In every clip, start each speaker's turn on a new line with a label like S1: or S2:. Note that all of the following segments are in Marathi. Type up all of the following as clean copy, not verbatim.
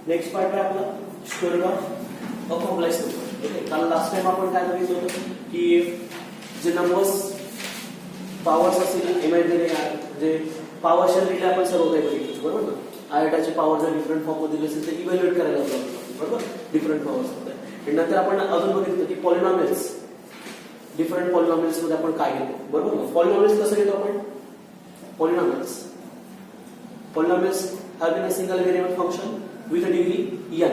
S1: नेक्स्ट पार्ट आहे आपला square root of a complex number. Okay, काल लास्ट टाइम आपण काय बघितलं होतं की जे नंबर्स पॉवर्स असतील इमॅजिनरी म्हणजे पॉवरच्या रिलेटेड आपण सर्व काही बघितलं बरोबर ना. आयटाचे पॉवर जर डिफरंट फॉर्म मध्ये दिले असेल तर इव्हॅल्युएट करायला होतं बरोबर डिफरंट पॉवर्स होते. आणि नंतर आपण अजून बघितलं की पॉलिनॉमियल्स डिफरंट पॉलिनॉमियल्स मध्ये आपण काय घेतो बरोबर ना. पॉलिनॉमियल्स कसं घेतो आपण polynomials have been a single variable function with a degree n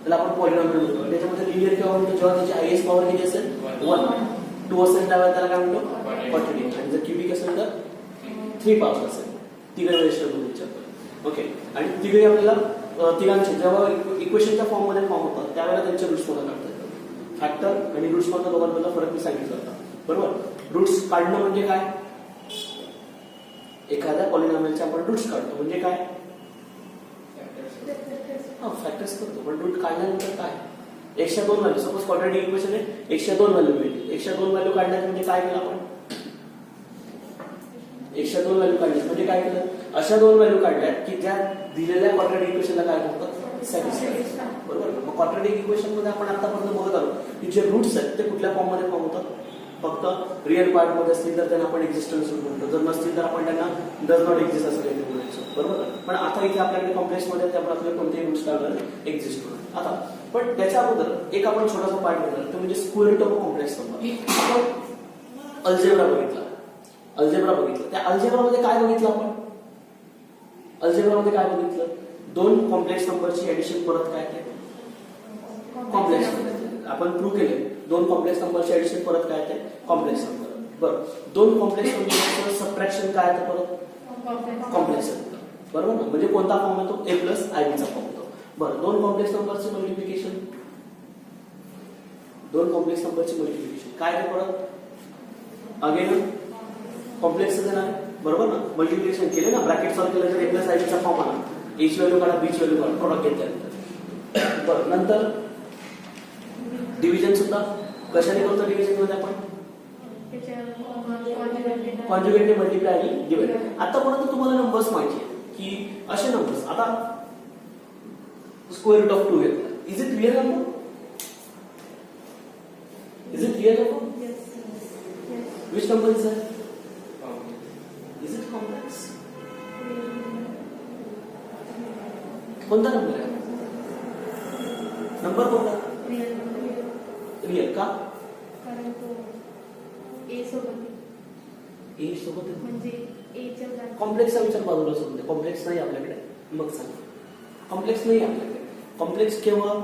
S1: त्याला आपण पॉलिनॉमियल म्हणतो. त्याच्यामध्ये लिनियर किंवा म्हणतो जेव्हा त्याची हायएस्ट पॉवर किती असेल 1 2 असेल त्यावेळेला त्याला काय म्हणतो क्वाड्रेटिक. आणि जर क्यूबिक असेल तर 3 पॉवर असेल. तिघे रेशो विचारतो. ओके, आणि तिघे आपल्याला तिघांचे जेव्हा इक्वेशनच्या फॉर्म मध्ये फॉर्म होतात त्यावेळेला त्यांचे रूट्स मध्ये काढता येतात. फॅक्टर आणि रूट्स मधला दोघांमधला फरक मी सांगितलं होता बरोबर. रूट्स काढणं म्हणजे काय, एखाद्या पॉलिनॉमियलचे आपण रूट्स काढतो म्हणजे काय फॅक्टर्स करतो. पण रूट काढल्यानंतर काय 102 व्हॅल्यू सपोज क्वाड्रेटिक इक्वेशन आहे 102 व्हॅल्यू मिळतील. 102 व्हॅल्यू काढण्याचं म्हणजे काय केलं आपण 102 व्हॅल्यू काढण्याचं म्हणजे काय केलं अशा दोन व्हॅल्यू काढल्यात की त्या दिलेल्या क्वाड्रेटिक इक्वेशनला काय करतात सॅटिस्फाय बरोबर. मग क्वाड्रेटिक इक्वेशन मध्ये आपण आतापर्यंत बघत आलो की जे रूट्स आहेत ते कुठल्या फॉर्म मध्ये फॉर्म होतात. फक्त रिअल पार्ट मध्ये असतील तर त्यांना आपण एक्झिस्टन्स रूट म्हणतो. जर नसतील तर आपण त्यांना डज नॉट एक्झिस्ट असं काहीतरी म्हणायचं बरोबर. पण आता इथे आपल्याकडे कॉम्प्लेक्स मध्ये त्यामुळे आपल्याला कोणतेही रूट्स काढणार एक्झिस्ट होणार. आता पण त्याच्या अगोदर एक आपण छोटासा पार्ट घेतला तो म्हणजे square root of complex number. आपण अल्जेब्रा बघितला त्या अल्जेब्रा मध्ये काय बघितलं आपण अल्जेब्रा मध्ये काय बघितलं दोन कॉम्प्लेक्स नंबरची ऍडिशन परत काय ते कॉम्प्लेक्स आपण प्रूव्ह केले. दोन कॉम्प्लेक्स नंबरची ऍडिशन परत काय ते कॉम्प्लेक्स नंबर बरं. दोन कॉम्प्लेक्स नंबरचं सबट्रॅक्शन काय आहे परत कॉम्प्लेक्स बरोबर ना. म्हणजे कोणता फॉर्म येतो a प्लस ib चा फॉर्म येतो बरं. दोन कॉम्प्लेक्स नंबरचे मल्टिप्लिकेशन काय आहे परत अगेन कॉम्प्लेक्स देणार बरोबर ना. मल्टिप्लिकेशन केले ना ब्रॅकेट सॉल्व्ह केलं तर a प्लस ib चा फॉर्म आला. a ची व्हॅल्यू काढा b ची व्हॅल्यू काढा प्रोडक्ट घेतल्यानंतर बरं. नंतर डिव्हिजन सुद्धा कशाने करतो डिव्हिजन मध्ये आपण कॉन्जुगेटने मल्टिप्लाय आणि डिवाइड. आतापर्यंत तुम्हाला नंबर्स माहिती आहेत की असे नंबर्स आता स्क्वेअर रूट ऑफ 2 घेतला is it real number which number is is it complex कोणता नंबर आहे नंबर कोणता रिअल का
S2: कारण तो ए सोबत
S1: म्हणजे
S2: ए च्या
S1: कॉम्प्लेक्सचा विचार बाजूला सोडून दे. कॉम्प्लेक्स नाही आपल्याकडे मग सांग कॉम्प्लेक्स नाही आपल्याकडे. कॉम्प्लेक्स केव्हा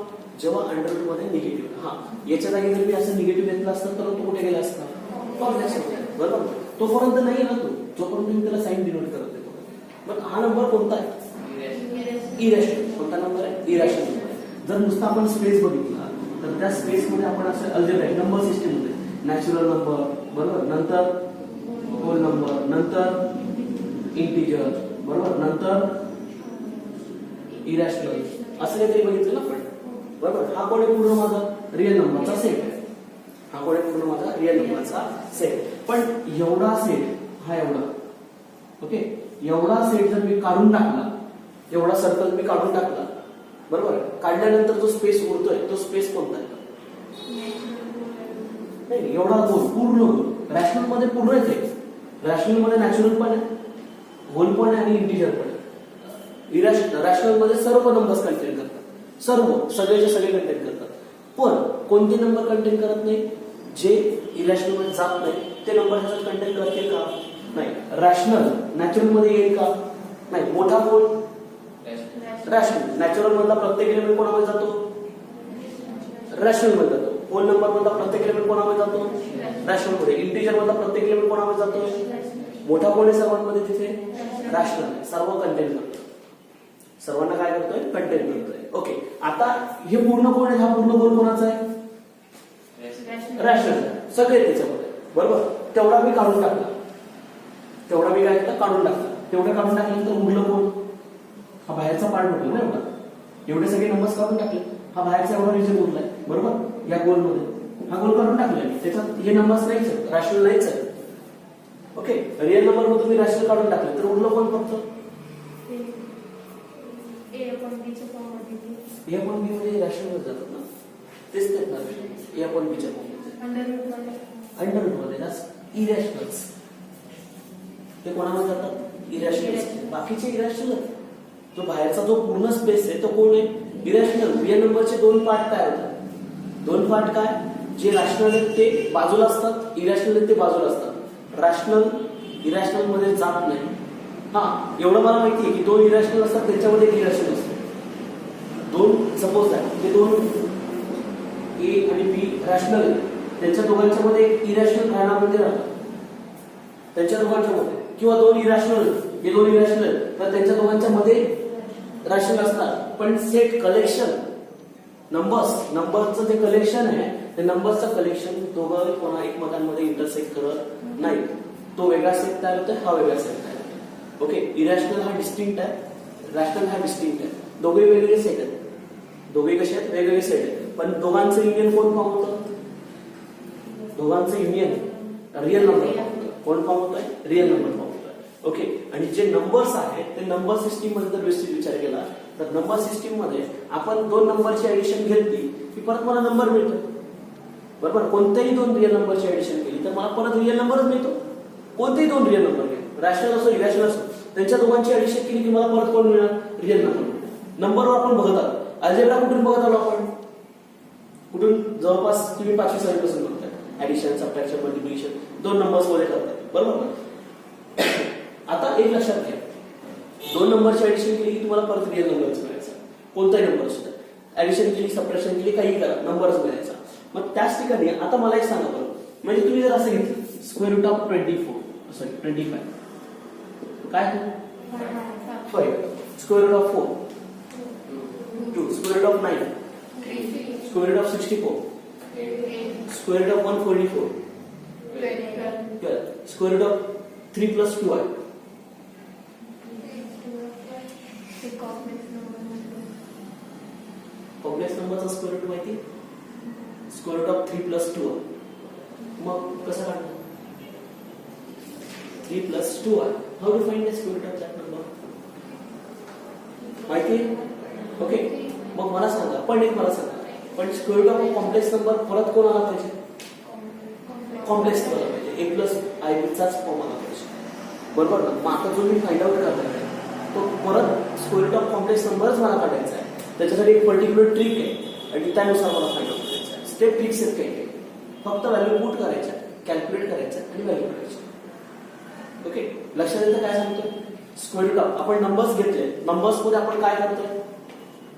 S1: जेव्हा अंडर रूट मध्ये निगेटिव्ह हा याच्या जागी जर मी असं निगेटिव्ह घेतलं असतं तर तो कुठे गेला असता कॉम्प्लेक्स बरोबर. तोपर्यंत नाही ना तो जोपर्यंत मी त्याला साइन डिनोट करत देतो. पण हा नंबर कोणता आहे इरॅशनल. कोणता नंबर आहे इरॅशनल नंबर. जर नुसता आपण स्पेस बघितला तर त्या स्पेस मध्ये आपण असं अल्जेब्राइक नंबर सिस्टीम मध्ये नॅचरल नंबर बरोबर नंतर होल नंबर नंतर इंटिजर बरोबर नंतर इरॅशनल असं काहीतरी बघितलं ना आपण बरोबर. हा कोण आहे पूर्ण माझा रिअल नंबरचा सेट आहे. हा कोण आहे पूर्ण माझा रिअल नंबरचा सेट. पण एवढा सेट हा एवढा ओके एवढा सेट जर मी काढून टाकला एवढा सर्कल मी काढून टाकला बरोबर. काढल्यानंतर जो स्पेस उरतोय तो स्पेस कोणता आहे नाही एवढा गोल पूर्ण गोल रॅशनल मध्ये पूर्ण येते. रॅशनल मध्ये नॅचरल पण आहे होल पण आहे आणि इंटिजर पण आहे. रॅशनल मध्ये सर्व नंबर्स कंटेन करतात सगळेचे सगळे कंटेन करतात. पण कोणते नंबर कंटेन करत नाही जे इरॅशनल मध्ये जात नाही ते नंबर ह्याच्यात कंटेन करतील का नाही. रॅशनल नॅचरल मध्ये येईल का नाही. मोठा कोण रॅशनल नॅचरल मधला प्रत्येक एलिमेंट कोणामध्ये जातो रॅशनल मध्ये जातो. होल नंबर मधला प्रत्येक एलिमेंट कोणामध्ये जातो रॅशनल मध्ये. इंटिजर मधला प्रत्येक एलिमेंट कोणामध्ये जातो मोठा कोण आहे सर्वांमध्ये तिथे रॅशनल सर्व कंटेन करतो. सर्वांना काय करतोय कंटेन करतोय. ओके आता हे पूर्ण कोण आहे हा पूर्ण गोल कोणाचा आहे रॅशनल सगळे त्याच्यामध्ये बरोबर. तेवढा मी काढून टाकला तेवढा मी काय केलं काढून टाकला. तेवढं काढून टाकल्यानंतर उरलं कोण हा बाहेरचा पार्ट होतो ना एवढा. एवढे सगळे नंबर्स काढून टाकले हा बाहेरचा एवढा रिजन उरलाय बरोबर. या गोल मध्ये हा गोल काढून टाकलाय त्याच्यात हे नंबर्स नाहीच आहेत रॅशनल नाहीच आहे. ओके रिअल नंबर मध्ये तुम्ही रॅशनल काढून टाकले तर उरलं कोण फक्त
S2: ए अपॉन बीच्या फॉर्ममध्ये ते
S1: ए अपॉन बी मध्ये रॅशनल जातात ना, तेच ते ए अपॉन बीच्या फॉर्ममध्ये
S2: अंडर रूटमध्ये
S1: अंडररूटमध्ये ना इरॅशनल्स ते कोणामध्ये जातात, इरॅशनल्स. बाकीचे इरॅशनल जो बाहेरचा जो पूर्ण स्पेस आहे तो कोण आहे, इरॅशनल. रिअल नंबरचे दोन पार्ट काय होतात, दोन पार्ट काय, जे रॅशनल आहेत ते बाजूला असतात, इरॅशनल आहेत ते बाजूला असतात. रॅशनल इरॅशनल मध्ये जात नाही. हा एवढं मला माहिती आहे की दोन इरॅशनल असतात त्यांच्यामध्ये एक इरॅशनल असतो. दोन सपोज आहे ते दोन ए आणि बी रॅशनल आहेत, त्यांच्या दोघांच्या मध्ये एक इरॅशनल राहण्यामध्ये राहतात त्यांच्या दोघांच्या मध्ये, किंवा दोन इरॅशनल, हे दोन इरॅशनल तर त्यांच्या दोघांच्या मध्ये रॅशनल असतात. पण सेट कलेक्शन नंबरचं जे कलेक्शन आहे ते नंबरचं कलेक्शन दोघं कोणा एकमेकांमध्ये इंटरसेक्ट करत नाही. तो वेगळा सेट तयार होतोय, हा वेगळा सेट तयार होतोय. ओके, इरॅशनल हा डिस्टिंक्ट आहे, रॅशनल हा डिस्टिंक्ट आहे. दोघे वेगवेगळे सेट आहेत, दोघे कसे आहेत, वेगवेगळे सेट आहेत. पण दोघांचं युनियन कोण फॉर्म होतं, दोघांचं युनियन रिअल नंबर फॉर्म होतं. कोण फॉर्म होतोय, रिअल नंबर फॉर्म होतोय. ओके, आणि जे नंबर्स आहेत ते नंबर सिस्टीम मध्ये जर व्यवस्थित विचार केला तर नंबर सिस्टीम मध्ये आपण दोन नंबरची ऍडिशन घेतली की परत मला नंबर मिळतो, बरोबर. कोणत्याही दोन रिअल नंबरची ऍडिशन केली तर मला परत रिअल नंबरच मिळतो. कोणतेही दोन रिअल नंबर घ्या, रॅशनल असो इरॅशनल असो, त्यांच्या दोघांची ऍडिशन केली की मला परत कोण मिळणार, रिअल नंबर. नंबरवर आपण बघत आहोत, अल्जेब्रा कुठून बघत आलो आपण, कुठून, जवळपास तुम्ही 5वी 6वी पासून बघताय. ऍडिशन, सबट्रॅक्शन, मल्टिप्लिकेशन दोन नंबर्स मध्ये करताय, बरोबर ना. आता एक लक्षात घ्या, दोन नंबरची ऍडिशन केली की तुम्हाला परत रिअल नंबरच मिळायचा, कोणताही नंबर सुद्धा. ऍडिशन केली, सबट्रॅक्शन केली, काही करा, नंबरच मिळायचा. मग त्याच ठिकाणी आता मला एक सांगा बरं, म्हणजे तुम्ही जर असं घेतलं स्क्वेअर रूट ऑफ 25 काय होतं, 5 square root of 4 2 square root of 9 square root of 64 square root of 144 square root of 3 + 2 आहे. कॉम्प्लेक्स नंबरचा स्क्वेअर रूट माहिती, स्क्वेअर रूट ऑफ 3 + 2 मग कसं काढणार, 3 + 2 आहे. How to find the square root of that number माहिती. ओके, मग मला सांगा, पण square root of complex number परत कोण आला पाहिजे, कॉम्प्लेक्स आला पाहिजे, a + ib चाच फॉर्म आला पाहिजे, बरोबर ना. मग आता जो मी फाइंड आउट करणार आहे तो परत स्क्वेअर रूट ऑफ कॉम्प्लेक्स नंबरच मला काढायचा आहे. त्याच्यासाठी एक पर्टिक्युलर ट्रिक आहे आणि त्यानुसार मला फाइंड आउट करायचं आहे. स्टेप ट्रिक्स आहेत काही, फक्त व्हॅल्यू पुट करायच्या, कॅल्क्युलेट करायच्या आणि व्हॅल्यू करायची. ओके, लक्षात येतं काय सांगतोय, स्क्वेअर रूट ऑफ आपण नंबर्स घेतले, नंबर्स मध्ये आपण काय करतोय,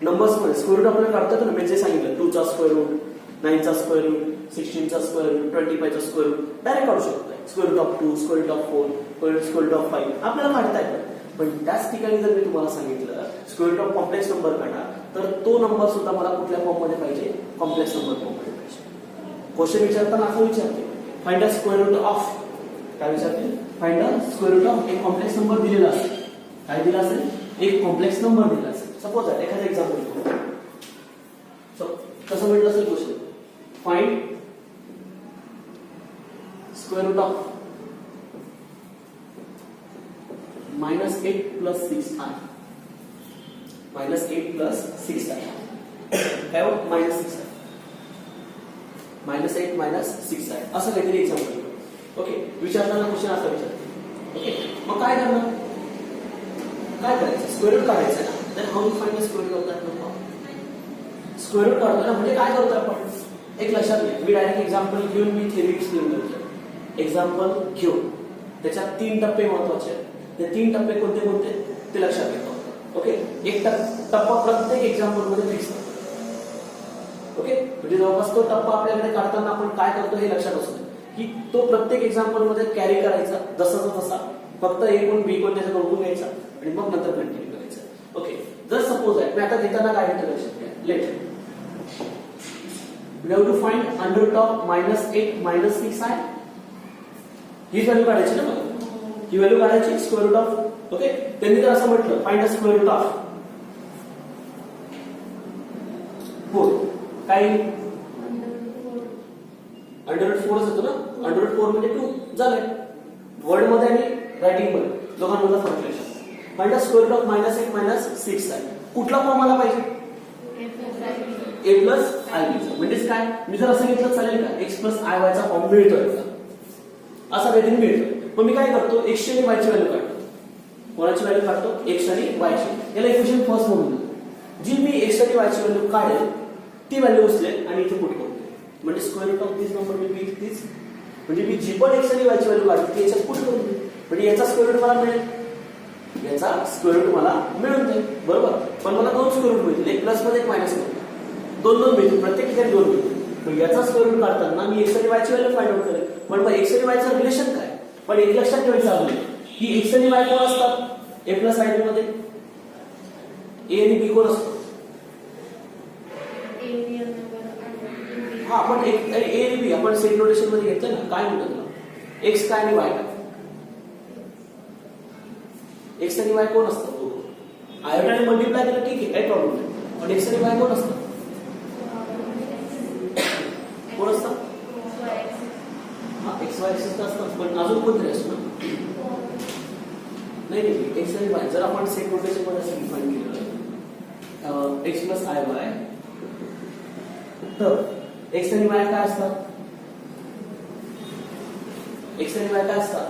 S1: नंबर्स मध्ये स्क्वेअर रूट आपल्याला काढतात ना, मी जे सांगितलं 2 चा स्क्वेअर रूट, 9 चा स्क्वेअर रूट, 16 चा स्क्वेअर रूट, 25 चा स्क्वेअर रूट डायरेक्ट काढू शकतोय. Square root of 2, square root of 4, square root of 5 आपल्याला काढता येतं. पण त्याच ठिकाणी जर मी तुम्हाला सांगितलं square root of complex number काढा तर तो नंबर सुद्धा मला कुठल्या फॉर्म मध्ये पाहिजे, कॉम्प्लेक्स नंबर फॉर्म मध्ये पाहिजे. क्वेश्चन विचारताना असं विचारते, find a square root of, काय विचारते, find a square root of एक कॉम्प्लेक्स नंबर दिलेला असेल, काय दिला असेल, एक कॉम्प्लेक्स नंबर दिला असेल. सपोज एखादा एक्झाम्पल कसं म्हटलं असेल question, find square root of -8 + 6i -8 + 6i काय हो, -6i -8 - 6i असं काहीतरी एक्झाम्पल. ओके, विचारताना क्वेश्चन असा विचारते. ओके, मग काय करणार, काय करायचं, स्क्वेअर रूट काढायचं ना. Then how to find the square root of that number. Square root काढतो ना, म्हणजे काय करतो आपण, एक लक्षात घ्या, मी डायरेक्ट एक्झाम्पल घेऊन मी थेरी एक्सप्लेन करतो. एक्झाम्पल घेऊन त्याच्यात 3 टप्पे महत्वाचे आहेत. ते 3 टप्पे कोणते कोणते ते लक्षात घेतो. ओके, एक टप्पा प्रत्येक एक्झाम्पल मध्ये फिक्स करतो. ओके, म्हणजे जवळपास तो टप्पा आपल्याकडे काढताना आपण काय करतो हे लक्षात असतो की तो प्रत्येक एक्झाम्पल मध्ये कॅरी करायचा जसाचा तसा, फक्त ए कोण बी कोण त्याच्यात ओळखून घ्यायचा आणि मग नंतर कंटिन्यू करायचं. ओके, जर सपोज आहे मी आता घेताना काय घेतो लक्षात घ्या, late we have to find under root of -8 - 6i. ही व्हॅल्यू काढायची ना, मला ही व्हॅल्यू काढायची स्क्वेअर रूट ऑफ. ओके, त्यांनी तर असं म्हटलं find a square root of 4, काय अंडर रूट 4 येतो ना, अंडर रूट 4 म्हणजे 2 झालंय. वर्ड मध्ये आणि रायटिंग मध्ये दोघांमधला फरक लक्षात. Find a square root of -8 - 6i. कुठला फॉर्म आला पाहिजे ए प्लस आय बीचा. म्हणजेच काय, मी जर असं घेतलं चालेल का, एक्स प्लस आय वायचा फॉर्म मिळतोय का, असा काहीतरी मिळतोय. पण मी काय करतो, एक्स आणि वायची व्हॅल्यू काढतो. कोणाची व्हॅल्यू काढतो, एक्स आणि वायची. याला इक्वेशन फर्स्ट म्हणून जी मी एक्स आणि वायची व्हॅल्यू काढेल ती व्हॅल्यू उचलेल आणि इथे पुट करतो. म्हणजे square root of this number will be this. म्हणजे मी जी पण एक्स आणि वायची व्हॅल्यू काढतो ती याच्यात पुट करून देईल. म्हणजे याचा स्क्वेअर रूट मला मिळेल, याचा स्क्वेअर रूट मला मिळून जाईल. बरोबर. पण मला दोन स्क्वेअर रूट मिळतील, एक प्लस मध्ये एक मायनस मध्ये, दोन दोन मिळतील, प्रत्येक ठिकाणी दोन मिळतील. मग याचा स्क्वेअर रूट काढताना मी एक्स आणि वायची व्हॅल्यू फाइंड आउट करेल. पण मग एक्स आणि वायचं रिलेशन काय, पण एक लक्षात ठेवायचं आहे की एक्स आणि वाय कोण असतात ए प्लस आय बी मध्ये, ए आणि बी कोण असतो. हा आपण ए आणि बी आपण सेट नोटेशन मध्ये घेतलं ना, काय म्हणतात ना, एक्स काय आणि वाय काय. एक्स आणि वाय कोण असतात, आयोटाने मल्टिप्लाय केलं ठीक आहे, काही प्रॉब्लेम नाही. पण एक्स आणि वाय कोण असतात, कोण असतात. हा एक्स वाय एक्स असतात, पण अजून कोणतरी असतो ना. नाही नाही, एक्स आणि वाय जर आपण सेट नोटेशन मध्ये असं डिफाइन केलं एक्स प्लस आय वाय, तर एक्स आणि वाय काय असतात, एक्स आणि वाय काय असतात,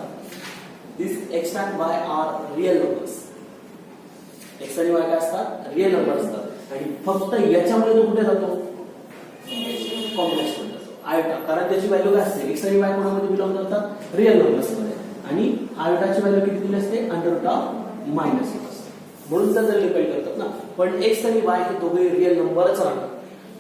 S1: this x and y are real numbers. X आणि वाय काय असतात, रिअल नंबर असतात. आणि फक्त याच्यामुळे तो कुठे जातो, कॉम्प्लेक्स मध्ये जातो, आयोटा. कारण त्याची व्हॅल्यू काय असते, एक्स आणि वाय कोणामध्ये बिलॉंग करतात, रिअल नंबर्स मध्ये. आणि आयोटाची व्हॅल्यू किती दिली असते, अंडर रूट ऑफ मायनस असते. म्हणून तर डिपेंड करतात ना. पण एक्स आणि वाय हे दोघे रिअल नंबरच राहतात.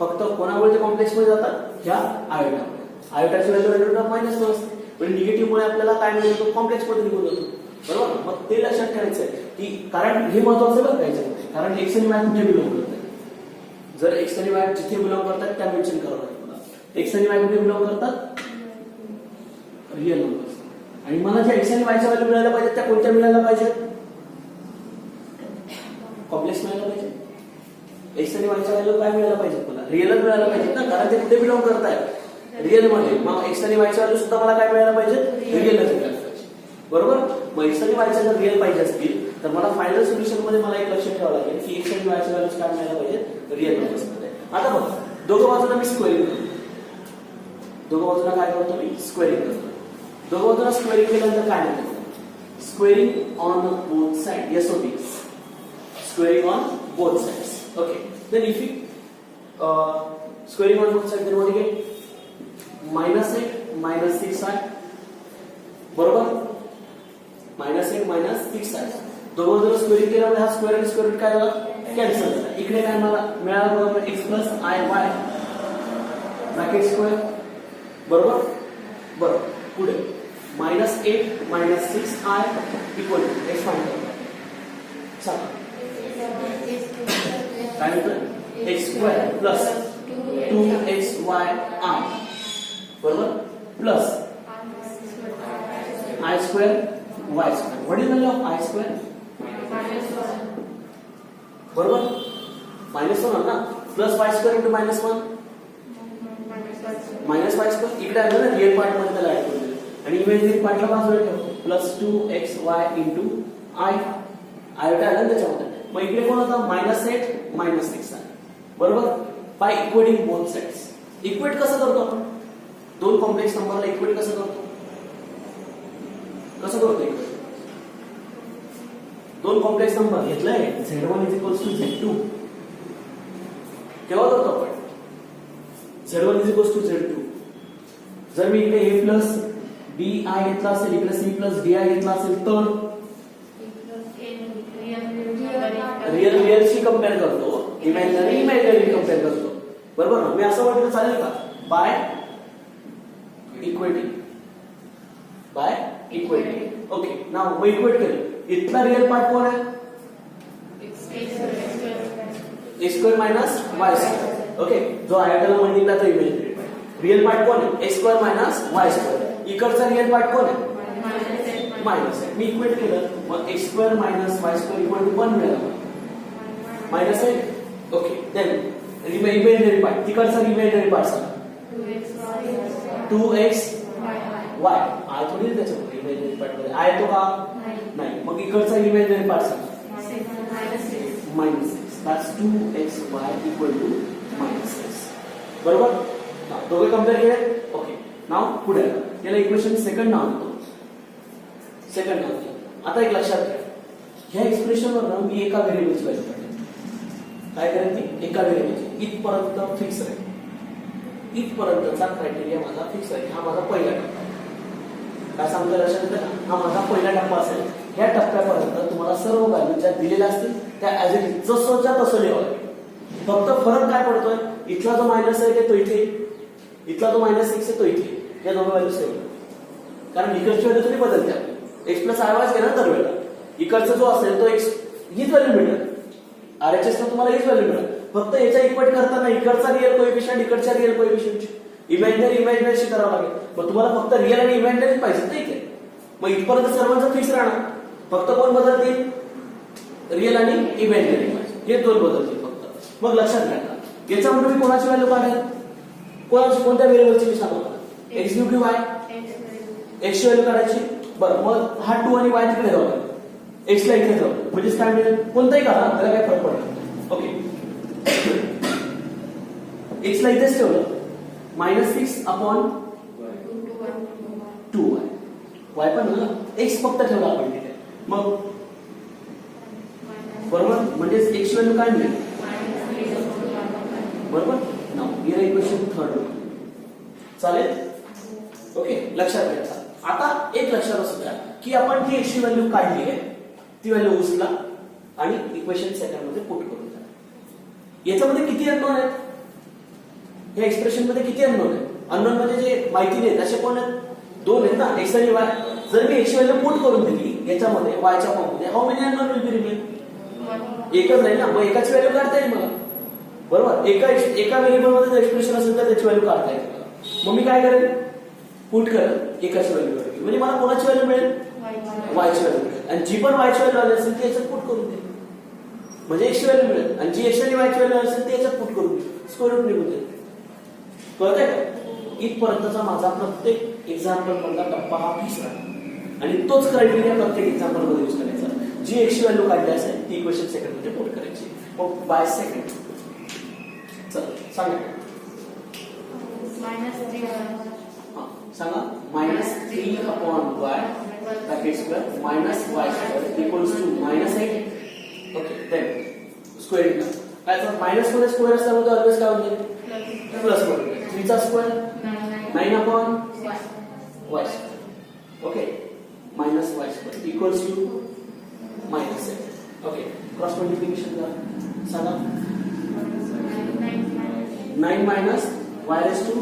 S1: फक्त कोणामुळे ते कॉम्प्लेक्स मध्ये जातात, ह्या आयोटामुळे. आयोटाची value under root of minus one असते. पण निगेटिव्ह मुळे आपल्याला काय मिळतो, कॉम्प्लेक्स मध्ये निघून जातो. बरोबर. मग ते लक्षात ठेवायचं आहे की कारण हे महत्वाचं बघ याच्यामध्ये, कारण एक्स आणि वाय कुठे बिलॉंग करतात. जर एक्स आणि वाय जिथे बिलॉंग करतात त्या मेन्शन करावं लागेल मला. एक्स आणि वाय कुठे बिलॉंग करतात, रिअल नंबर्स. आणि मला ज्या एक्स आणि वायच्या व्हॅल्यू मिळायला पाहिजे त्या कोणत्या मिळायला पाहिजे, कॉम्प्लेक्स मिळायला पाहिजे. एक्स आणि वायच्या व्हॅल्यू काय मिळायला पाहिजे, मला रिअलच मिळायला पाहिजे ना, कारण ते कुठे बिलॉंग करतायत, रिअल मध्ये. मग एक्स आणि वायच्या व्हॅल्यू सुद्धा मला काय मिळायला पाहिजे, रिअलच मिळायला पाहिजे. बरोबर. मग एक्स आणि वायच्या जर रिअल पाहिजे असतील तर मला फायनल सोल्युशन मध्ये मला एक लक्षात ठेवावं लागेल की एक्स आणि वायच्या व्हॅल्यूज काय मिळायला पाहिजे, रिअल नंबर्स मध्ये. आता बघा, दोघं बाजूला मी स्क्वेअरिंग करतो. दोघं बाजूला काय करतो मी, स्क्वेअरिंग करतो. दोघं बाजूला स्क्वेअरिंग केल्यानंतर काय मिळतं, squaring on both side. Yes okay, squaring on both sides. Okay, then if you squaring on both side, then what you get, -8 -6i. बरोबर. -8 -6i. दोघं बाजूला स्क्वेअरिंग केल्यामुळे हा स्क्वेअर आणि स्क्वेअर रूट काय झाला, कॅन्सल झाला. इकडे काय मला मिळाला, बरोबर, x plus i Y bracket square. बरोबर. बरोबर. पुढे -8 -6i equal to x find करा. सांगा काय मिळतं, x square plus 2xy i. बरोबर. Plus I square y square. What is the value of I square, बरोबर, -1 ना, plus y square into -1 minus y square. इकडे आलं ना, रिअल पार्ट मध्ये त्याला ऍड करून आणि इमेजिनरी पार्टला बाजूला ठेवतो, plus 2xy into I. Iota आला त्याच्यामध्ये. मग इकडे कोण होता, -8 -6 आहे. बरोबर. By equating both sides. Equate कसं करतो आपण, दोन कॉम्प्लेक्स नंबरला इक्वेट कसं करतो, कसं करतो इक्वेट. दोन कॉम्प्लेक्स नंबर घेतलाय, z1 z2. केव्हा करतो आपण, z1 z2. जर मी इकडे a प्लस bi घेतला असेल, इकडे c प्लस di घेतला असेल, तर रिअलशी कम्पेअर करतो, इमॅजिनरी कम्पेअर करतो. बरोबर ना. मी असं म्हटलं चालेल का, by equating. By equating. Okay. नाव मग इक्वेट केलं. इथला रिअल पार्ट कोण आहे, a square minus y square. Okay. जो आयोटाला मल्टिप्लाय तो इमॅजिनरी पार्ट. रिअल पार्ट कोण आहे, a square minus y square. इकडचा रिअल पार्ट कोण आहे, मायनस आहे. मी इक्वेट केलं, मग x square minus y square equal to 1 मिळाला, मायनस आहे. ओके. देन इमॅजिनरी पार्ट, तिकडचा इमॅजिनरी पार्ट सांगा, 2x y. आय थोडी त्याच्यामध्ये इमॅजिनरी पार्ट मध्ये आय तो का नाही. मग इकडचा इमॅजिनरी पार्ट सांगा, -6. That's 2xy equal to -x. बरोबर? दोघे कम्पेअर केले. ओके, नाव पुढे याला इक्वेशन सेकंड नाव देतो. सेकंड नाव दिलं. आता एक लक्षात घ्या, ह्या एक्सप्रेशनवर मी एका व्हेरिएबलची व्हॅल्यू काढली. काय करेन ती? एका व्हेरिएबलची. इथपर्यंत फिक्स राहील. इथपर्यंतचा क्रायटेरिया माझा फिक्स राहील. हा माझा पहिला टप्पा. काय सांगतो लक्षात येतं? हा माझा पहिला टप्पा असेल. ह्या टप्प्यापर्यंत तुम्हाला सर्व व्हॅल्यू ज्या दिलेल्या असतील त्या ऍज इट इज जसंच्या तसं लिहावं. फक्त फरक काय पडतोय? इथला जो मायनस आहे तो इथे, इथला जो -x आहे तो इथे. या दोन व्हॅल्यू सेम, कारण इकडची व्हॅल्यू थोडी बदलते. आपली x प्लस आय घेणार दर वेळेला. इकडचा जो असेल तो x हीच व्हॅल्यू मिळेल. RHS ला तुम्हाला हीच व्हॅल्यू मिळेल. फक्त याचा इक्वेट करताना इकडचा रिअल कोएफिशियंट इकडच्या रिअल कोएफिशियंटची इमॅजिनरीशी करावं लागेल. मग तुम्हाला फक्त रिअल आणि इमॅजिनरी पाहिजे नाही काय? मग इथपर्यंत सर्वांचं फिक्स राहणार. फक्त कोण बदलतील? रिअल आणि इमॅजिनरी. हे दोन बदलतील फक्त. मग लक्षात घ्या, याच्यामध्ये मी कोणाची व्हॅल्यू काढेल? कोणत्या व्हेरिएबलची मी सांगू? x ड्यू y, x ची व्हॅल्यू काढायची. बरं, मग हा 2 आणि y तिकडे जाऊ, x ला इथे जाऊ. म्हणजे काय मिळेल? कोणताही काढा, त्याला काय फरक पडत नाही. ओके, x ला इथेच ठेवलं. -6 अपॉन 2y. y पण ना, x फक्त ठेवला आपण तिथे. मग बरोबर, म्हणजे x ची व्हॅल्यू काय मिळेल? बरोबर ना. हिअर इक्वेशन थर्ड चालेल. ओके, लक्षात घ्यायचा. आता एक लक्षात असू द्या की आपण जी x ची व्हॅल्यू काढली आहे ती व्हॅल्यू उचला आणि इक्वेशन सेकंड मध्ये पुट करून द्या. याच्यामध्ये किती अननोन आहेत? या एक्सप्रेशन मध्ये किती अननोन आहेत? अननोन म्हणजे जे माहिती नाहीत असे कोण आहेत? दोन आहेत ना, x आणि y. जर मी x ची व्हॅल्यू पुट करून दिली याच्यामध्ये y च्या फॉर्म मध्ये, how many unknown will be remain? एकच राहील ना. मग एकाची व्हॅल्यू काढता येईल मला. बरोबर, एका व्हेरिएबल मध्ये जर एक्सप्रेशन असेल तर त्याची व्हॅल्यू काढता येईल. मग मी काय करेन? पुट करेन एकाची व्हॅल्यू करेन. म्हणजे मला कोणाची व्हॅल्यू मिळेल? y ची व्हॅल्यू मिळेल. आणि जी पण y ची व्हॅल्यू आली असेल ती याच्यात पुट करून देईल. म्हणजे x ची व्हॅल्यू मिळेल. आणि जी x आणि y ची व्हॅल्यू असेल ती याच्यात पुट करून देईल. स्क्वेअर रूट निघून जाईल. कळतंय का? इथपर्यंतचा माझा प्रत्येक एक्झाम्पल मधला टप्पा हा फिक्स राहणार. आणि तोच क्रायटेरिया प्रत्येक एक्झाम्पल मध्ये यूज करायचा. जी x ची व्हॅल्यू काढली असेल ती इक्वेशन सेकंड मध्ये पुट करायची. मग बाय सेकंड चल सांगा. सांगा. -3 upon y bracket square -y square equals to -8. Okay, then square काय तर मायनस मध्ये स्क्वेअर असल्यामुळे ऑलवेज काय होईल? प्लस मध्ये. 3 चा square 9 upon y square. Okay, -y square equals to -8. Okay, cross multiplication करा. सांगा. 9 minus y raised to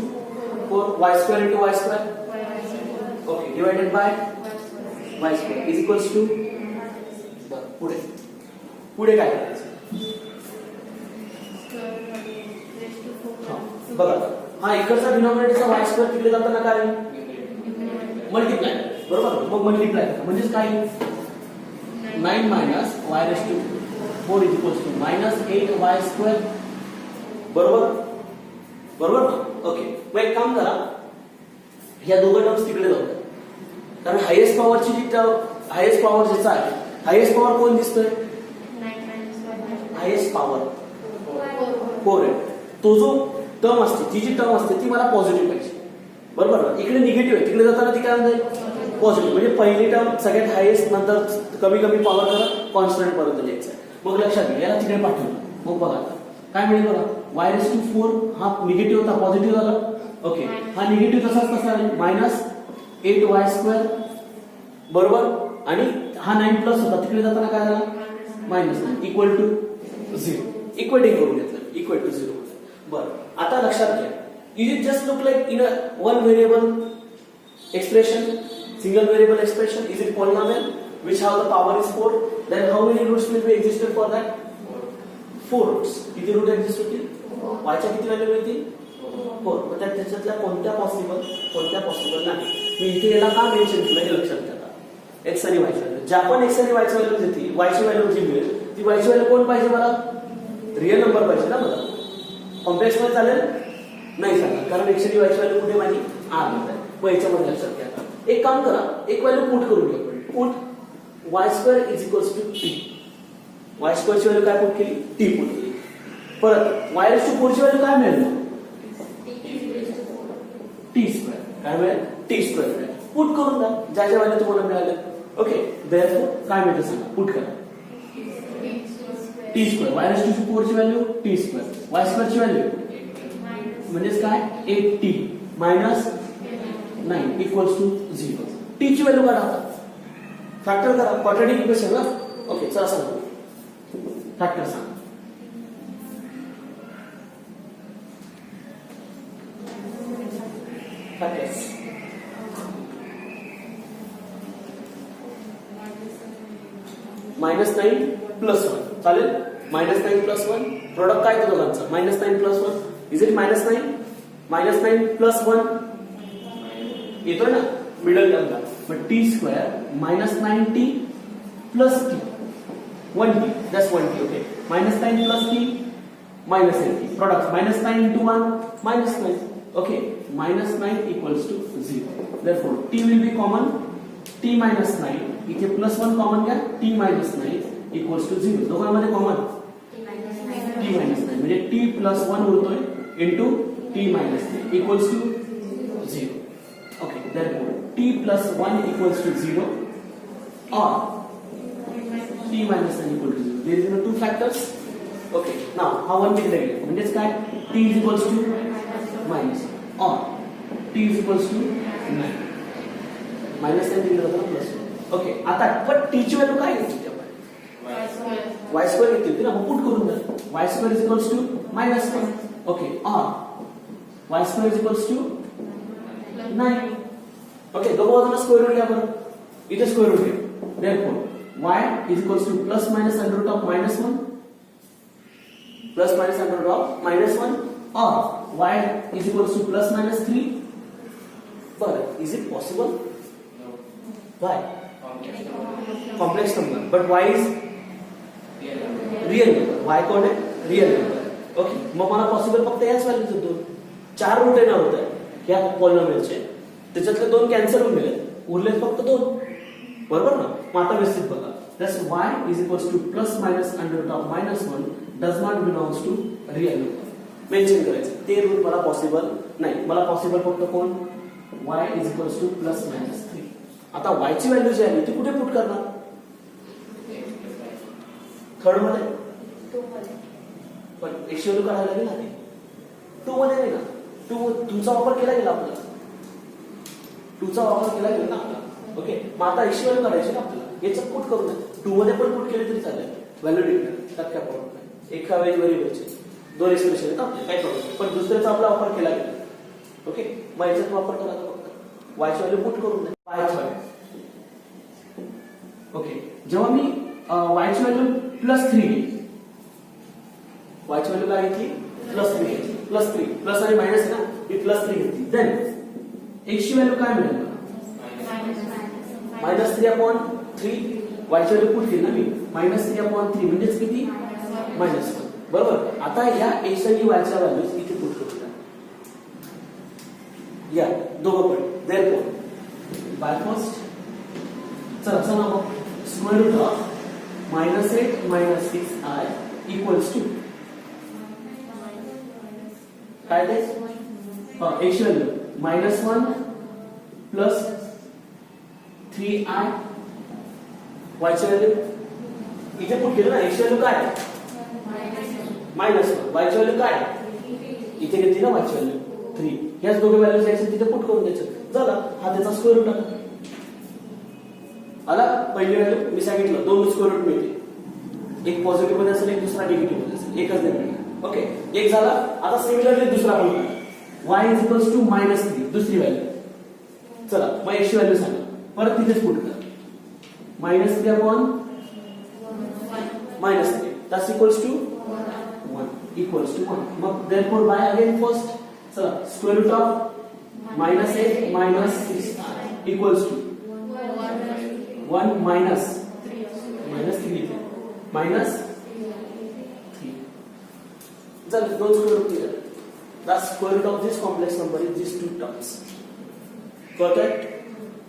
S1: 4 y square into y square. Okay, divided by y square is equals to. पुढे काय करायचं? बघा, हा इकडचा डिनॉमिनेटरचा y स्क्वेअर तिकडे जाताना काय मल्टिप्लाय. बरोबर, मग मल्टिप्लाय म्हणजेच काय? 9 minus y raised to 4 is equals to -8y square. बरोबर बरोबर. ओके, मग एक काम करा, या दोघं टर्म्स तिकडे जाऊ. कारण हायेस्ट पॉवरची जी हायेस्ट पॉवर ज्याचा आहे, हायेस्ट पॉवर कोण दिसतोय? हायेस्ट पॉवर 4 आहे. तो जो टर्म असते, जी टर्म असते ती मला पॉझिटिव्ह पाहिजे. बरोबर, इकडे निगेटिव्ह आहे, तिकडे जाताना ती काय म्हणते? पॉझिटिव्ह. म्हणजे पहिली टर्म सगळ्यात हायेस्ट, नंतर कमी कमी पॉवर करत कॉन्स्टंट पर्यंत जायचं आहे. मग लक्षात घ्या, याला तिकडे पाठवलं. मग बघा काय मिळेल बघा. y raised to 4 हा निगेटिव्ह होता, पॉझिटिव्ह झाला. ओके, हा निगेटिव्ह तसाच तसा आहे -8y स्क्वेअर. बरोबर, आणि हा 9 प्लस होता, तिकडे जाताना काय झाला? -9 इक्वल टू 0. इक्वेटिंग करून घेतलं, इक्वल टू 0. बरं, आता लक्षात घ्या, is it just look like in a one variable expression, single variable expression? Is it polynomial which have the power is 4? Then how many roots will be existed for that? 4 roots. किती रूट एक्झिस्ट होतील? y च्या किती व्हॅल्यू मिळतील? 4. मग त्याच्यातल्या कोणत्या पॉसिबल नाही. मी इथे याला का मेन्शन केलं हे लक्षात घ्या. x आणि y ची व्हॅल्यू, ज्या पण x आणि y ची व्हॅल्यू देतील, y ची व्हॅल्यू जी मिळेल ती y ची व्हॅल्यू कोण पाहिजे मला? रिअल नंबर पाहिजे ना मला. कॉम्प्लेक्स मध्ये चालेल नाही चालेल, कारण x आणि y ची व्हॅल्यू कुठे माझी r मध्ये. मग याच्यामध्ये लक्षात घ्या. एक काम करा, एक व्हॅल्यू पुट करून घ्या. Put y square is equals to 3. Y स्क्वेअरची व्हॅल्यू काय पुट केली? टी पुट केली. परत वाय रेस टू 4 ची व्हॅल्यू काय मिळेल मग? T square. काय मिळेल? टी स्क्वेअर मिळेल. पुट करून द्या ज्या ज्या व्हॅल्यू तुम्हाला मिळाल्या. ओके, देअरफॉर काय मिळतं सांगा, पुट करा. T square. Y raise to 4 ची value t square. Y square ची व्हॅल्यू म्हणजेच काय? 8t minus 9 equals to 0. T ची व्हॅल्यू काढा आता. फॅक्टर करा. क्वाड्रॅटिक इक्वेशन ना. ओके, चला सांगा. फॅक्टर सांगा. फॅक्टर्स -9 प्लस 1 चालेल. -9 प्लस 1 प्रोडक्ट काय येतो दोघांचा? -9 प्लस 1 इज इट -9? -9 प्लस 1 येतो ना मिडल टर्मला. मग T square -9t plus t 1t just 1t. Okay, -9 plus t -9t product -9 into 1 -9. Okay, -9 equals to 0. Therefore t will be common. t minus 9 इथे प्लस 1 कॉमन घ्या. t minus 9 equals to 0. दोघांमध्ये कॉमन t minus 9 म्हणजे t plus 1 उरतोय into t minus 9 equals to 0. Okay, therefore t plus 1 equals to 0 or t minus 9 equal to 0. There is no two factors. Okay, now हा 1 तिकडे गेला म्हणजेच काय? t is equals to minus or t is equals to 9. Minus 10 तिकडे जातो प्लस 1. ओके, आता पण टी ची व्हॅल्यू काय घेतली आपण? वाय स्क्वेअर घेतली होती ना. मग पुट करून द्या. Y square is equals to -1. Okay, और y square is equals to 9. Okay, दोघं बाजूला स्क्वेअर रूट घ्या बरं. इथे स्क्वेअर रूट घ्या. Therefore y is equals to plus minus under root of -1 plus minus under root of -1 और y is equals to plus -3. बरं, is it possible? Why? Complex number. But y is real number. Y कोण आहे? Real number. ओके, मग मला पॉसिबल फक्त याच व्हॅल्यूज होतो. 4 रूट येणार होते या पॉलिनॉमियलचे. त्याच्यातले 2 कॅन्सल होऊन गेले. उरले फक्त 2. बरोबर ना? मग आता व्यवस्थित बघा. Thus y is equals to plus minus under root of -1 does not belongs to real number. Mention करायचं. ते रूट मला पॉसिबल नाही. मला पॉसिबल फक्त कोण? y is equals to plus minus 3. आता y ची व्हॅल्यू जी आहे ती कुठे पुट करणार? थर्ड मध्ये. पण x ची व्हॅल्यू काढायला लागेल ना. 2 मध्ये नाही ना. 2 तुमचा वापर केला गेला आपल्याला. 2 चा वापर केला गेला ना आपला. ओके, मग आता x ची व्हॅल्यू काढायची ना आपल्याला. याचं पुट करू नये. 2 मध्ये पण पुट केले तरी चालेल. व्हॅल्यू डिफरंट त्यात काय प्रॉब्लेम नाही. एका व्हेरिएबलचे 2 एक्सप्रेशन आहेत आपले, काही प्रॉब्लेम नाही. पण दुसऱ्याचा आपला वापर केला गेला. ओके, मग याच्यात वापर करा फक्त y ची व्हॅल्यू पुट करून द्या. ओके, जेव्हा मी y ची व्हॅल्यू +3 घेतली. y ची व्हॅल्यू काय घेतली? +3 घेतली. +3 प्लस आणि मायनस ना, मी +3 घेतली. देन x ची व्हॅल्यू काय मिळेल? -3/3. y ची व्हॅल्यू पुट केली ना मी. -3/3 म्हणजेच किती? -1. बरोबर. आता ह्या x आणि y च्या व्हॅल्यूज इथे पुट करू द्या. या दोघं पण. देयरफॉर बाय फर्स्ट चला चला मग square root of -8 - 6i equals to काय ते? x value -1 plus 3i. y ची व्हॅल्यू इथे पुट केलं ना. x व्हॅल्यू काय? -1. y ची व्हॅल्यू काय? इथे घेतली ना y ची व्हॅल्यू 3. ह्याच दोघे व्हॅल्यूज द्यायचे तिथे पुट करून द्यायचं. झाला, हा त्याचा स्क्वेअर रूट आला. आला पहिली व्हॅल्यू मी सांगितलं 2 स्क्वेअर रूट मिळते. एक पॉझिटिव्ह मध्ये असेल, एक दुसरा निगेटिव्ह मध्ये असेल. एकच नाही मिळणार. ओके, एक झाला. आता सिमिलरली दुसरा पण y इज इक्वल्स टू -3 दुसरी व्हॅल्यू. चला मग x ची व्हॅल्यू सांगा. परत तिथेच पुट करा. -3/(-3) that's equals to 1 equals to 1. मग therefore by again first चला square root of -8 - 6i equals to 1 minus 3 चल 2 square root clear. the square root of this complex number is these two terms. कळतंय?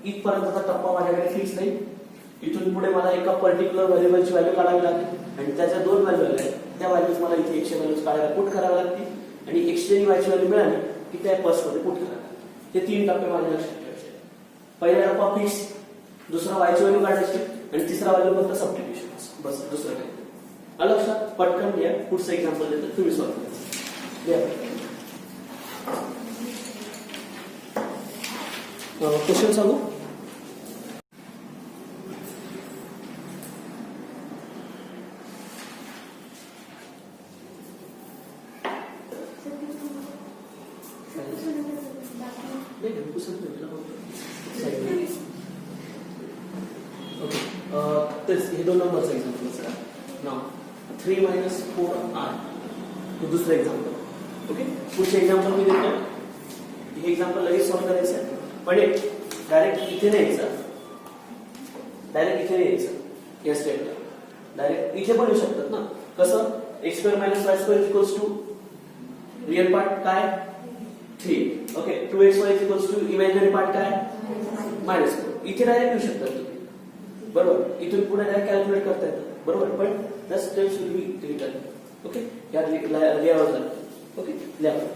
S1: इथपर्यंतचा टप्पा माझ्याकडे फिक्स नाही. इथून पुढे मला एका पर्टिक्युलर व्हेरिएबलची व्हॅल्यू काढावी लागेल. आणि त्याच्या 2 व्हॅल्यू आल्या त्या व्हॅल्यूज मला इथे एक्सच्या व्हॅल्यूज काढायला पुट कराव्या लागतील आणि एक्सची आणि वायची व्हॅल्यू मिळाली की त्या फर्स्टमध्ये पुट करायला लागतील. हे 3 टप्पे माझ्या लक्षात ठेवायचे. पहिला टप्पा फिक्स, दुसरा वायची व्हॅल्यू काढायची आणि तिसरा व्हॅल्यू फक्त सबस्टिट्यूशन. बस दुसरं काही नाही. लक्षात पटकन घ्या. पुढचं एक्झाम्पल देतो, तुम्ही सॉल्व्ह करा. क्वेश्चन सांगू. हे 2 नंबरचं एक्झाम्पल आहे. नाव 3 - 4i हे दुसरं एक्झाम्पल. ओके, पुढचे एक्झाम्पल मी देतो. हे एक्झाम्पल लगेच सॉल्व्ह करायचं आहे, पण डायरेक्ट इथे नाही यायचं. डायरेक्ट इथे नाही यायचं या स्टेपला. डायरेक्ट इथे पण येऊ शकतात ना. कसं x² - y² रिअल पार्ट काय 3. ओके, 2xy इमॅजिनरी पार्ट काय -4. इथे डायरेक्ट येऊ शकतात तुम्ही. बरोबर, इथून पुढे डायरेक्ट कॅल्क्युलेट करता येतं. बरोबर, पण the steps will be written. Okay, या लिहावं लागतं. ओके, लिहावं.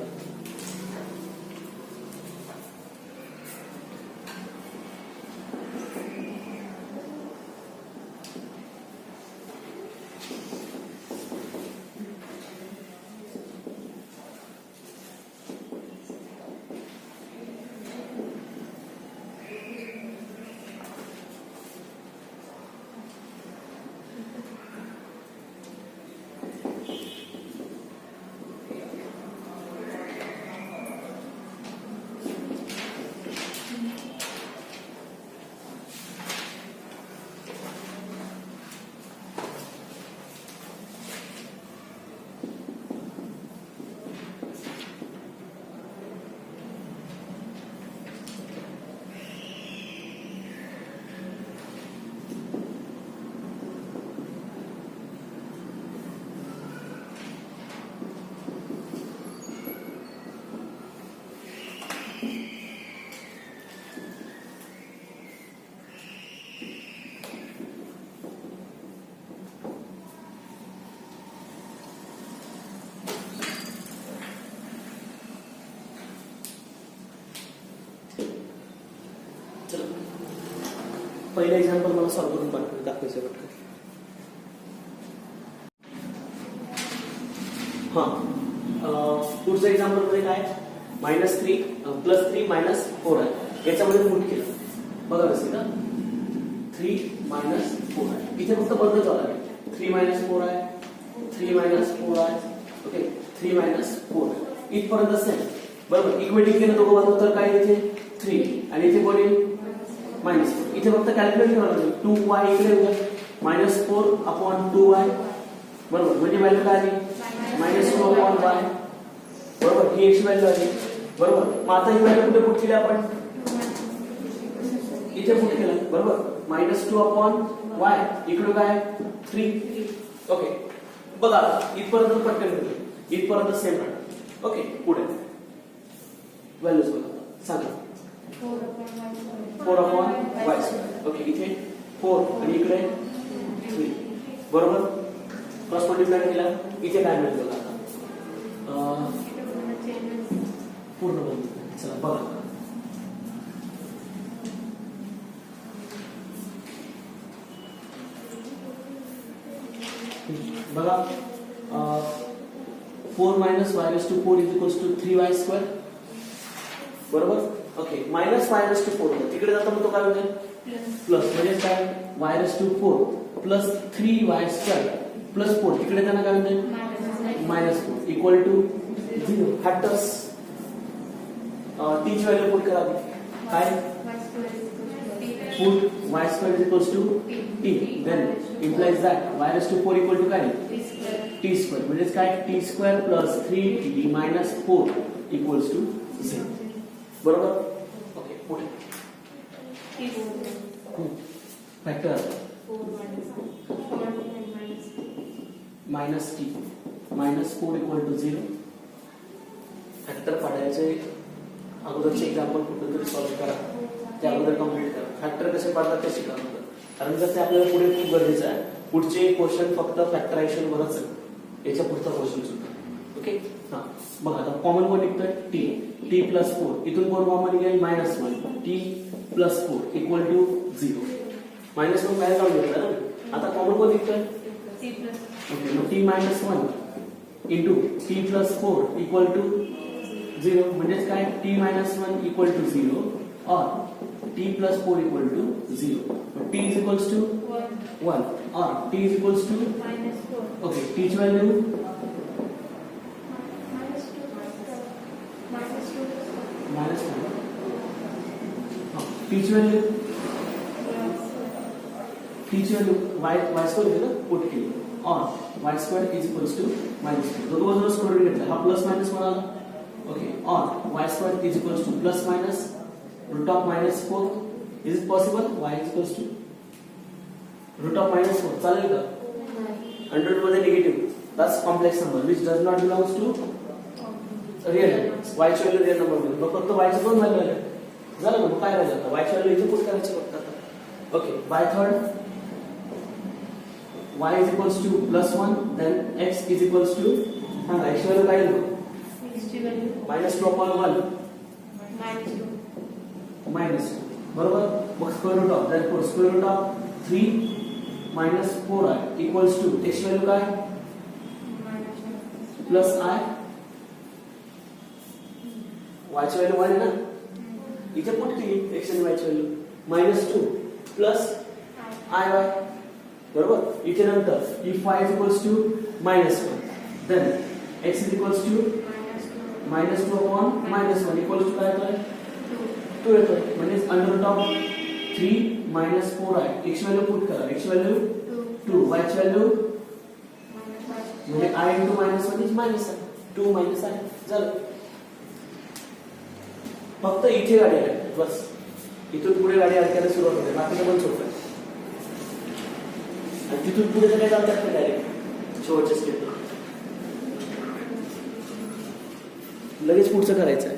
S1: पहिलं एक्झाम्पल मला सॉल्व्ह करून दाखवायचं आहे. पुढचं एक्झाम्पल मध्ये काय -3 + 3 - 4 आहे. याच्यामध्ये पुट केलं बघा कसं ना 3 - 4 आहे. इथे फक्त बदल झाला आहे. 3 - 4 आहे, 3 - 4 आहे. ओके, 3 - 4 इथपर्यंत असेल. बरोबर, इक्वेटिंग केलं दोघं बाजू तर काय इथे 3 आणि इथे कोण येईल -4. इथे फक्त कॅल्क्युलेट करावं लागेल. 2y इकडे येईल -4/2y. बरोबर, म्हणजे व्हॅल्यू काय आली -2/y. बरोबर, ही x व्हॅल्यू आली. बरोबर, मग आता ही व्हॅल्यू कुठे पुट केली आपण इथे पुट केलं. बरोबर, -2/y इकडे काय 3. ओके, बघा इथपर्यंत पटकन घेतलं. इथपर्यंत सेम राहणार. ओके, पुढे व्हॅल्यूज बघा सांगा 4/y². ओके, इथे 4 आणि इकडे 3. बरोबर, क्रॉस मल्टिप्लाय केला. इथे काय मिळेल बघा आता पूर्ण बघू. चला बघा बघा 4 - y/4 = 3y². बरोबर. ओके, -y/4 तिकडे जाता मग तो काय होईल प्लस, म्हणजे काय y/4 + 3y² + 4 तिकडे त्यांना काय होईल -4 = 0. हॅटस टी ची व्हॅल्यू पुट करा. काय पुट y² = t देन implies that y/4 = काय t², म्हणजे काय t² + 3t - 4 = 0. बरोबर. ओके, पुढे फॅक्टर -t -4 = 0. फॅक्टर पाडायचे अगोदरचे एक्झाम्पल कुठे तरी सॉल्व्ह करा, त्या अगोदर कम्प्लीट करा. फॅक्टर कसे पाडतात ते शिका, कारण जर ते आपल्याला पुढे खूप गरजेचं आहे. पुढचे क्वेश्चन फक्त फॅक्टरायझेशन वरच आहे, याच्या पुढचा क्वेश्चन सुद्धा. ओके, हा बघा आता कॉमन कोण निघतोय टी प्लस 4, इथून कोण कॉमन घेईल -1, टी प्लस 4 इक्वल टू 0. -1 बाहेर जाऊन घेतलं ना, आता कॉमन कोण निघतोय
S2: टी प्लस
S1: ओके, मग t -1 into t plus 4 equal to 0, म्हणजेच काय टी -1 इक्वल टू 0 और t plus 4 equal to 0. T is equals to 1 और t is equals to
S2: -4
S1: okay, t ची व्हॅल्यू
S2: -2
S1: -1, टी ची व्हॅल्यू y स्क्वेअर घेतलं पुट केली और y square is equals to -2. दोघं स्क्वेअर घेतलं, हा प्लस मायनस वन आला. ओके, और y square is equals to plus minus root of -4. Is it possible? y is equals to root of -4 चालेल का? 100 मध्ये negative, that's complex number which does not belongs to real number. y ची व्हॅल्यू रिअल नंबर मध्ये, मग फक्त y चे दोन व्हॅल्यू आले, झालं ना. मग काय राहिलं आता? y ची व्हॅल्यू इथे पुट करायची फक्त आता. Okay, by third y is equals to +1, then x is equals to सांगा x व्हॅल्यू काय येईल? -2 upon 1 -2 बरोबर. मग square root of therefore square root of 3 - 4i equals to x value काय प्लस i, y ची व्हॅल्यू 1 ना, इथे पुट केली x आणि y ची व्हॅल्यू -2 प्लस iy बरोबर. इथे नंतर if y is equals to -1 then x is equals to -2 upon -1 equals to काय येतोय 2 येतोय. म्हणजे under root of 3 - 4i, x value put करा, x व्हॅल्यू 2, y ची व्हॅल्यू म्हणजे i into -1 is -2 - i झालं. फक्त इथे गाडी आहे बस, इथून पुढे गाडी अडकायला सुरुवात होते, बाकीचं पण सोपं आहे. तिथून पुढे काय जातात डायरेक्ट शेवटच्या स्टेपला लगेच पुढचं करायचं आहे.